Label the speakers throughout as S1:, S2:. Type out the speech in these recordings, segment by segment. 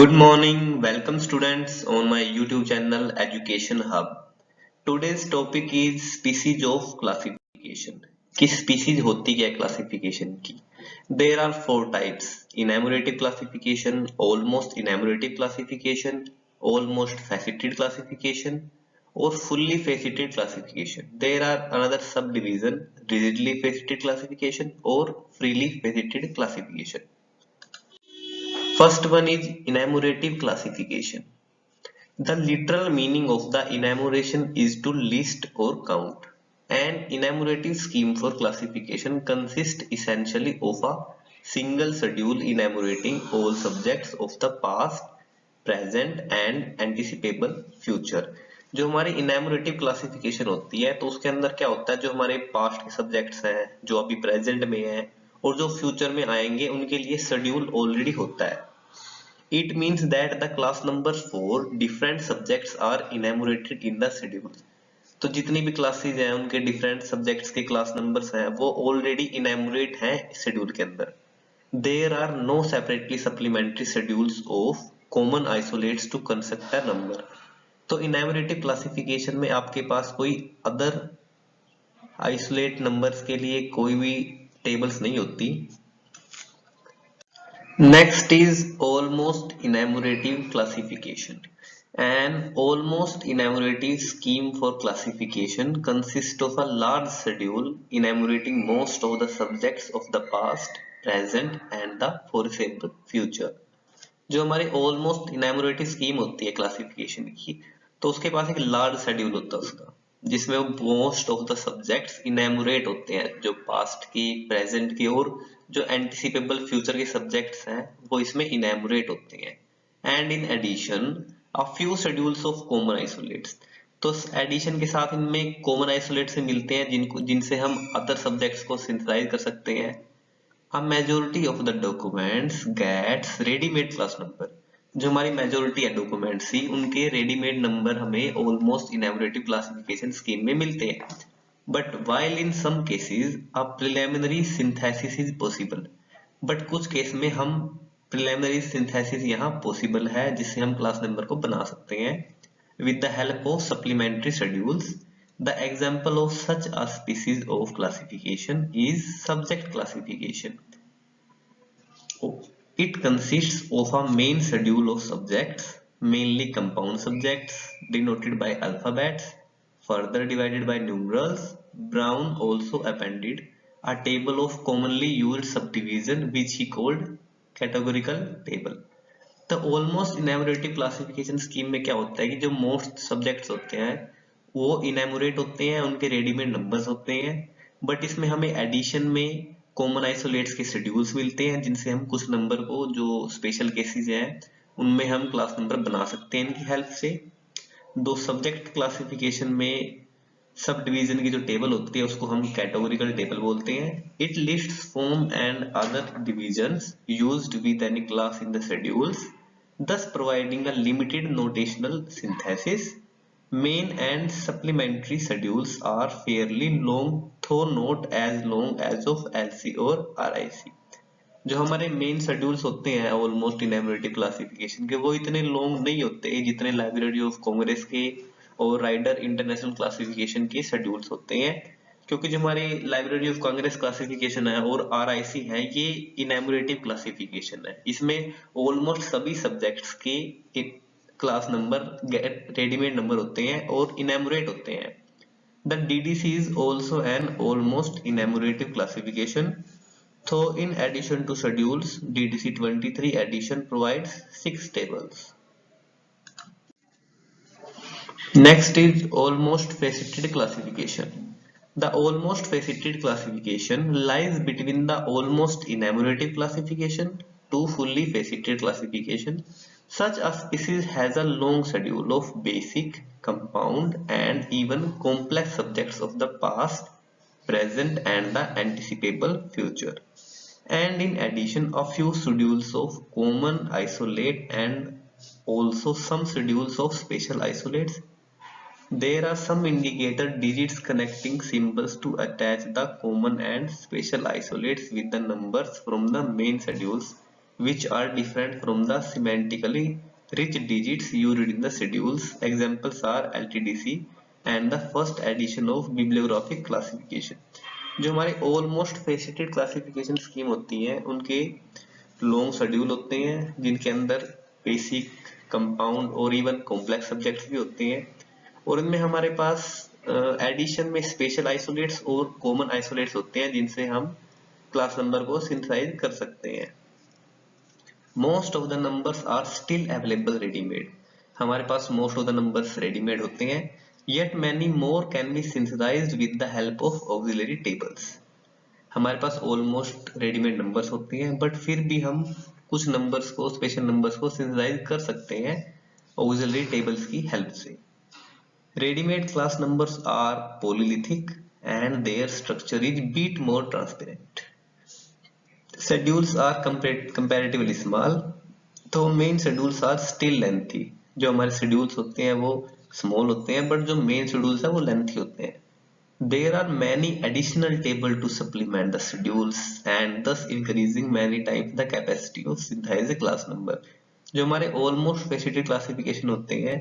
S1: Good morning, welcome students on my YouTube channel Education Hub. Today's topic is species of classification. किस species होती है classification की? There are four types: enumerative classification, almost enumerative classification, almost faceted classification, or fully faceted classification. There are another subdivision: rigidly faceted classification or freely faceted classification. First one is enumerative classification. The literal meaning of the enumeration is to list or count. An enumerative scheme for classification consists essentially of a single schedule enumerating all subjects of the past, present and anticipable future. जो हमारी enumerative classification होती है तो उसके अंदर क्या होता है, जो हमारे past के subjects हैं, जो अभी present में हैं और जो future में आएंगे उनके लिए schedule already होता है. It means that the class numbers for different subjects are enumerated in the schedule. तो जितनी भी क्लासेज हैं उनके डिफरेंट सब्जेक्ट्स के क्लास नंबर्स हैं वो ऑलरेडी इनैमोरेट हैं शेड्यूल के अंदर. There are no separately supplementary schedules of common isolates to construct a number. तो इनैमोरेटिव क्लासिफिकेशन में आपके पास कोई अदर आइसोलेट नंबर्स के लिए कोई भी टेबल्स नहीं होती. Next is almost enumerative classification. An almost enumerative scheme for classification consists of a large schedule enumerating most of the subjects of the past, present and the foreseeable future. जो हमारी almost इनैमोरेटिव scheme होती है classification की, तो उसके पास एक large schedule होता है उसका, जिसमें वो मोस्ट ऑफ द सब्जेक्ट्स इनैमोरेट होते हैं, जो पास्ट की, प्रेजेंट की और जो एंटिसिपेबल फ्यूचर के सब्जेक्ट्स हैं वो इसमें इनैमोरेट होते हैं. And in addition a few schedules of common isolates. तो एडिशन के साथ इनमें कॉमन आइसोलेट से मिलते हैं जिनसे हम अदर सब्जेक्ट्स को सिंथेसाइज कर सकते हैं. A majority of the documents gets ready-made class number. जो हमारी मेजोरिटी है डॉक्यूमेंट्स की उनके रेडीमेड नंबर हमें ऑलमोस्ट इनैमोरेटिव क्लासिफिकेशन स्कीम में मिलते हैं. But while in some cases a preliminary synthesis is possible. But कुछ केस में हम preliminary synthesis यहाँ पॉसिबल है जिससे हम क्लास नंबर को बना सकते हैं with the help of supplementary schedules. The example of such a species of classification is subject classification. It consists of a main schedule of subjects, mainly compound subjects denoted by alphabets, further divided by numerals. Brown also appended a table of commonly used subdivision which he called categorical table. तो almost इनैमोरेटिव classification scheme में क्या होता है कि जो most subjects होते हैं वो इनैमोरेट होते हैं, उनके रेडीमेड नंबर्स होते हैं. बट इसमें हमें एडिशन में कॉमन आइसोलेट्स के शेड्यूल्स मिलते हैं जिनसे हम कुछ नंबर को, जो स्पेशल केसेस हैं उनमें हम क्लास नंबर बना सकते हैं इनकी हेल्प से. दो सब्जेक्ट क्लासिफिकेशन में सब डिवीजन की जो टेबल होती है उसको हम कैटेगोरिकल टेबल बोलते हैं. It lists form and other divisions used with any class in the schedules, thus providing a limited notational synthesis. Main and supplementary schedules are fairly long, though not as long as of LC or RIC. जो हमारे main schedules होते हैं almost इनैमोरेटिव classification के वो इतने long नहीं होते जितने लाइब्रेरी ऑफ कांग्रेस के और राइडर इंटरनेशनल क्लासिफिकेशन के शेड्यूल्स होते हैं, क्योंकि जो हमारी लाइब्रेरी ऑफ कांग्रेस क्लासिफिकेशन है और आरआईसी है ये इनैमोरेटिव क्लासिफिकेशन है. इसमें ऑलमोस्ट सभी सब्जेक्ट्स के एक क्लास नंबर रेडीमेड नंबर होते हैं और इनैमोरेट होते हैं. The DDC is also an almost enumerative classification. So in addition to schedules, DDC 23 edition provides 6 tables. Next is almost faceted classification. The almost faceted classification lies between the almost enumerative classification to fully faceted classification. Such a species has a long schedule of basic, compound and even complex subjects of the past, present and the anticipable future. And in addition a few schedules of common isolate and also some schedules of special isolates. There are some indicator digits connecting symbols to attach the common and special isolates with the numbers from the main schedules which are different from the semantically rich digits used in the schedules. Examples are LTDC and the first edition of bibliographic classification. जो हमारे almost faceted classification scheme होती हैं उनके long schedule होते हैं जिनके अंदर basic, compound और इवन कॉम्प्लेक्स सब्जेक्ट्स भी होते हैं, और इनमें हमारे पास एडिशन में स्पेशल आइसोलेट्स और कॉमन आइसोलेट्स होते हैं जिनसे हम क्लास नंबर को सिंथेसाइज कर सकते हैं. Most of the numbers are still available readymade. हमारे पास most of the numbers readymade होते हैं, yet many more can be synthesized with the help of auxiliary tables. हमारे पास ऑलमोस्ट रेडीमेड नंबर्स होते हैं बट फिर भी हम कुछ नंबर्स को, स्पेशल नंबर्स को सिंथेसाइज कर सकते हैं ऑक्सिलरी टेबल्स की हेल्प से. Readymade class numbers are polylithic and their structure is bit more transparent. Schedules are comparatively small, तो main schedules are still lengthy. जो हमारे शेड्यूल्स होते हैं वो स्मॉल होते हैं बट जो मेन शेड्यूल्स है वो लेंथी होते हैं. There are many additional tables to supplement the schedules and thus increasing many times the capacity of synthesize a class number. जो हमारे ऑलमोस्ट फेसिटेड क्लासिफिकेशन होते हैं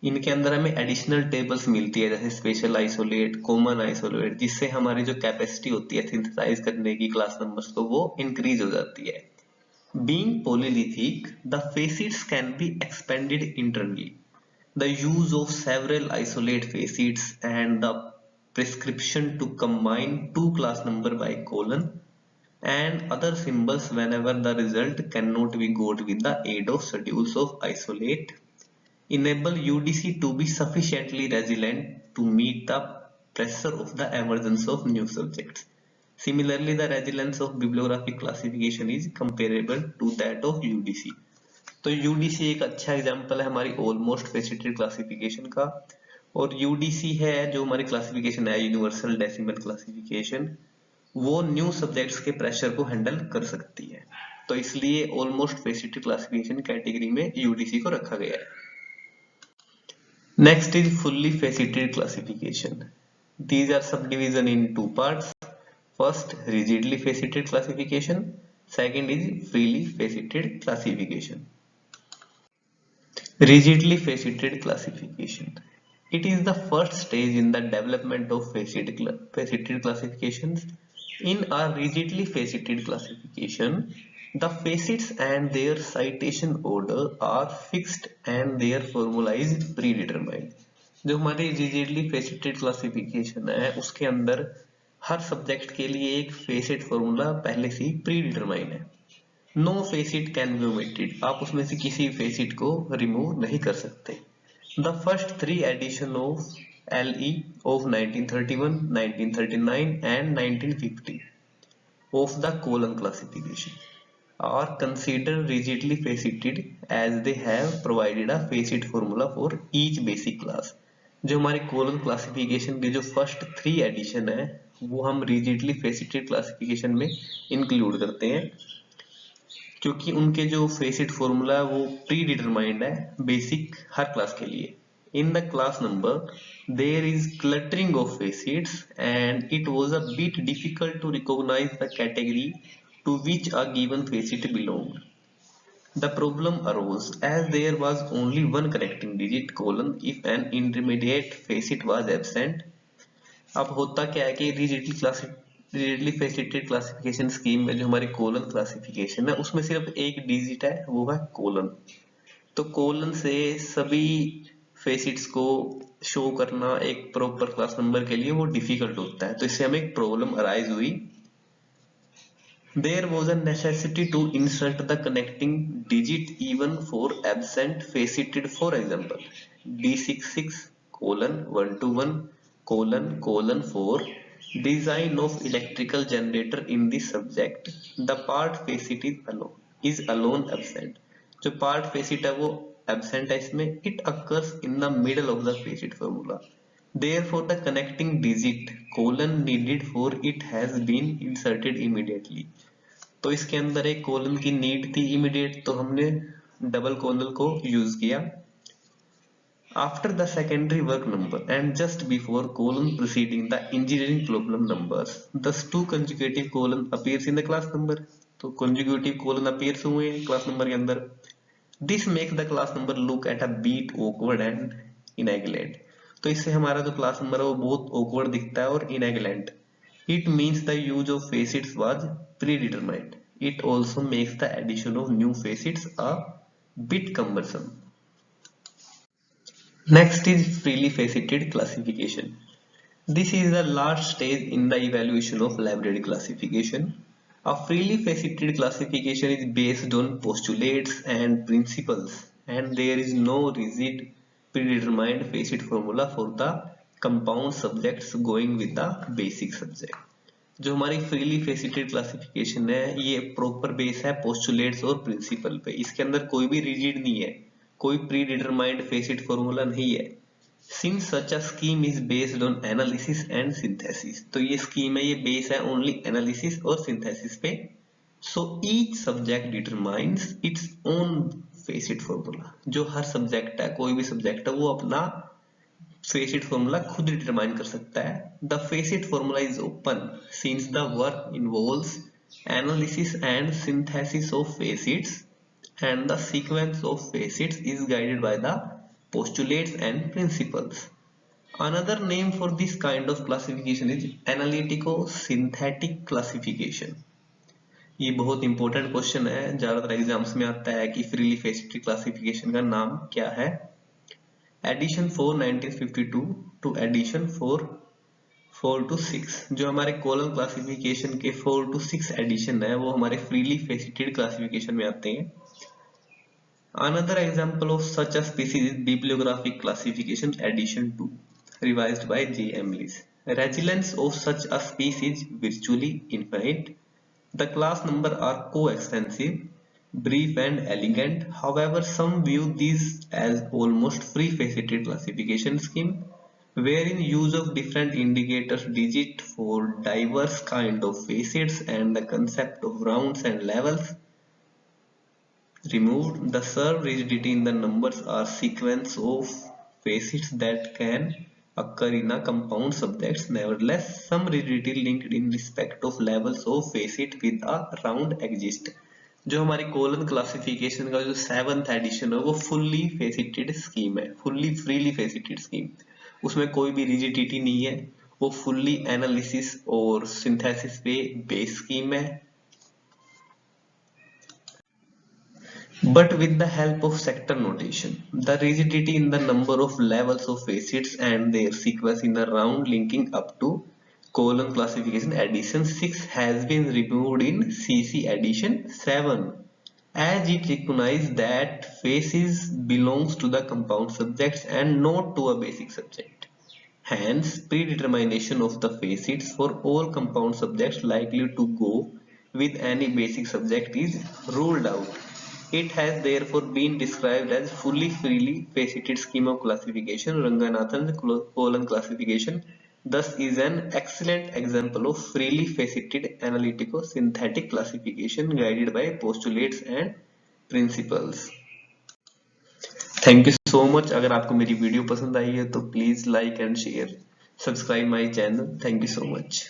S1: इनके अंदर हमें एडिशनल टेबल्स मिलती है जैसे स्पेशल आइसोलेट, कॉमन आइसोलेट, जिससे हमारी जो कैपेसिटी होती है सिंथेसाइज करने की क्लास नंबर्स को वो इंक्रीज हो जाती है. Being polylithic, the facets can be expanded internally. The use of several isolate facets and the prescription to combine two class number by colon and other symbols whenever the result cannot be got with the aid of schedules of isolate enable UDC to be sufficiently resilient to meet the pressure of the emergence of new subjects. Similarly, the resilience of bibliographic classification is comparable to that of UDC. तो UDC एक अच्छा example है हमारी almost faceted classification का, और UDC है जो हमारी क्लासिफिकेशन है यूनिवर्सल डेसिमल क्लासिफिकेशन, वो न्यू सब्जेक्ट्स के प्रेशर को हैंडल कर सकती है. तो इसलिए ऑलमोस्ट फेसिटेड क्लासिफिकेशन कैटेगरी में UDC को रखा गया है. Next is fully faceted classification. These are subdivision in two parts. First, rigidly faceted classification. Second is freely faceted classification. Rigidly faceted classification. It is the first stage in the development of faceted classifications. In a rigidly faceted classification, the facets and their citation order are fixed and their formula is predetermined. जो हमारी rigidly faceted classification है उसके अंदर हर subject के लिए एक face it formula पहले से ही प्री डिटरमाइन है. No facet can be omitted. आप उसमें से किसी फेसिट को रिमूव नहीं कर सकते. The first three edition of LE of 1931, 1939 and 1950 of the colon classification are considered rigidly faceted as they have provided a facet formula for each basic class. जो हमारे कोलन क्लासिफिकेशन के जो first three addition है वो हम rigidly faceted classification में include करते हैं क्योंकि उनके जो फेसिट फॉर्मूला है वो प्री डिटरमाइंड है बेसिक हर क्लास के लिए. In the class number there is cluttering of facets and it was a bit difficult to recognise the category to which a given facet belonged. The problem arose as there was only one connecting digit colon if an intermediate facet was absent. अब होता क्या है कि rigidly faceted classification scheme में जो हमारी colon classification है उसमें सिर्फ एक डिजिट है वो है कोलन. तो कोलन से सभी फेसिट्स को शो करना एक प्रॉपर क्लास नंबर के लिए वो डिफिकल्ट होता है. तो इससे हमें एक प्रॉब्लम अराइज हुई. There was a necessity to insert the connecting digit even for absent faceted. For example, D66 colon 121 colon 4 design of electrical generator in the subject. The part facet is alone absent. जो part facet है वो absent है इसमें. It occurs in the middle of the facet formula. Therefore, the connecting digit colon needed for it has been inserted immediately. तो इसके अंदर एक colon की नीड थी इमीडिएट, तो हमने डबल कोलन को यूज किया. After the secondary work number and just before colon preceding the engineering problem numbers, thus two consecutive colon appears in the class number. तो कंजुगेटिव कोलन अपीयर्स हुए class number के अंदर। This makes the class number look at a bit awkward and inelegant. तो इससे हमारा जो class number है वो बहुत ऑकवर्ड दिखता है और inelegant. It means the use of facets was predetermined. It also makes the addition of new facets a bit cumbersome. Next is freely faceted classification. This is the last stage in the evaluation of library classification. A freely faceted classification is based on postulates and principles, and there is no rigid predetermined facet formula for the compound subjects going with the basic subject. जो हमारी freely faceted classification है ये proper base है postulates और principle पे। इसके अंदर कोई भी rigid नहीं है, कोई predetermined facet formula नहीं है। Since such a scheme is based on analysis and synthesis, तो ये scheme है, ये base है only analysis और synthesis पे। So each subject determines its own facet formula. जो हर subject है, कोई भी subject है, वो अपना facet formula खुद determine कर सकता है। The facet formula is open since the work involves analysis and synthesis of facets, and the sequence of facets is guided by the postulates and principles. Another name for this kind of classification is analytico-synthetic classification. ये बहुत important question है, ज्यादातर exams में आता है कि freely faceted classification का नाम क्या है। एडिशन 4 1952 टू एडिशन 4 to 6, जो हमारे कॉलम क्लासिफिकेशन के 4 to 6 एडिशन है वो हमारे फ्रीली फेसिटेड क्लासिफिकेशन में आते हैं। Another example of such a species is bibliographic classification edition 2, revised by J. M. Lewis. Resilience of such a species virtually infinite. The class number are coextensive, brief and elegant. However, some view these as almost free-faceted classification scheme, wherein use of different indicators digit for diverse kind of facets and the concept of rounds and levels removed. The served rigidity in the numbers are sequence of facets that can occur in a compound subjects. Nevertheless, some rigidity linked in respect of levels of facet with a round exist. जो हमारी colon classification का जो 7th addition है वो fully faceted scheme है, fully freely faceted scheme. उसमें कोई भी रिजिडिटी नहीं है, वो फुल्ली एनालिसिस और सिंथेसिस पे बेस स्कीम है। But with the help of sector notation, the rigidity in the number of levels of facets and their sequence in the round linking up to column classification edition 6 has been removed in CC edition 7, as it recognizes that faces belongs to the compound subjects and not to a basic subject. Hence, predetermination of the facets for all compound subjects likely to go with any basic subject is ruled out. It has therefore been described as fully freely faceted scheme of classification. Ranganathan's colon classification thus is an excellent example of freely faceted analytico-synthetic classification guided by postulates and principles. Thank you so much. अगर आपको मेरी video पसंद आई है तो please like and share, subscribe my channel. Thank you so much.